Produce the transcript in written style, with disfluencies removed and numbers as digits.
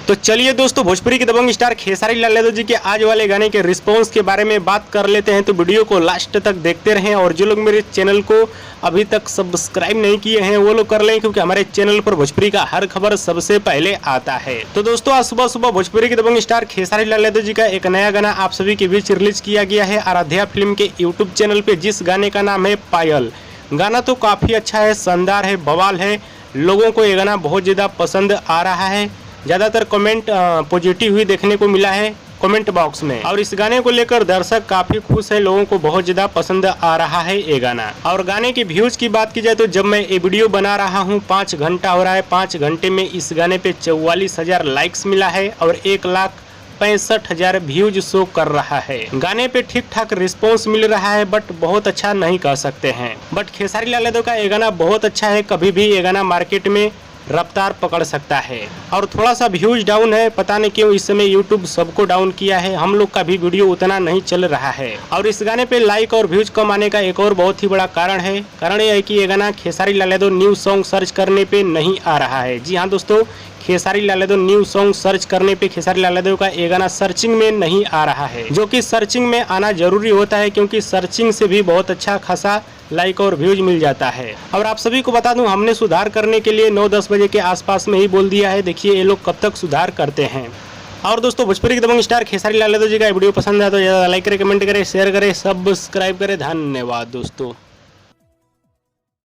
तो चलिए दोस्तों, भोजपुरी के दबंग स्टार खेसारी लाल यादव जी के आज वाले गाने के रिस्पांस के बारे में बात कर लेते हैं। तो वीडियो को लास्ट तक देखते रहें और जो लोग मेरे चैनल को अभी तक सब्सक्राइब नहीं किए हैं वो लोग कर लें, क्योंकि हमारे चैनल पर भोजपुरी का हर खबर सबसे पहले आता है। तो दोस्तों, आज सुबह सुबह भोजपुरी के दबंग स्टार खेसारी लाल यादव जी का एक नया गाना आप सभी के बीच रिलीज किया गया है आराध्या फिल्म के यूट्यूब चैनल पे, जिस गाने का नाम है पायल। गाना तो काफ़ी अच्छा है, शानदार है, बवाल है। लोगों को ये गाना बहुत ज़्यादा पसंद आ रहा है। ज़्यादातर कमेंट पॉजिटिव हुई देखने को मिला है कमेंट बॉक्स में, और इस गाने को लेकर दर्शक काफ़ी खुश है। लोगों को बहुत ज़्यादा पसंद आ रहा है ये गाना। और गाने के व्यूज़ की बात की जाए तो जब मैं ये वीडियो बना रहा हूँ 5 घंटा हो रहा है। 5 घंटे में इस गाने पे 44,000 लाइक्स मिला है और 1,65,000 व्यूज शो कर रहा है। गाने पे ठीक ठाक रिस्पॉन्स मिल रहा है, बट बहुत अच्छा नहीं कह सकते हैं। बट खेसारी लाल यादव का ये गाना बहुत अच्छा है। कभी भी ये गाना मार्केट में रफ्तार पकड़ सकता है। और थोड़ा सा व्यूज डाउन है, पता नहीं क्यों इस समय यूट्यूब सबको डाउन किया है। हम लोग का भी वीडियो उतना नहीं चल रहा है। और इस गाने पे लाइक और व्यूज कम आने का एक और बहुत ही बड़ा कारण है। कारण यह है कि ये गाना Khesari Lal Yadav new song search करने पे नहीं आ रहा है। जी हाँ दोस्तों, Khesari Lal Yadav new song search करने पे खेसारी लाल यादव का ये गाना सर्चिंग में नहीं आ रहा है, जो कि सर्चिंग में आना जरूरी होता है, क्योंकि सर्चिंग से भी बहुत अच्छा खासा लाइक और व्यूज मिल जाता है। और आप सभी को बता दूं, हमने सुधार करने के लिए 9-10 बजे के आसपास में ही बोल दिया है। देखिए ये लोग कब तक सुधार करते हैं। और दोस्तों, भोजपुरी के दबंग स्टार खेसारी लाल यादव जी का वीडियो पसंद आया तो ज़्यादा लाइक करें, कमेंट करें, शेयर करें, सब्सक्राइब करें। धन्यवाद दोस्तों।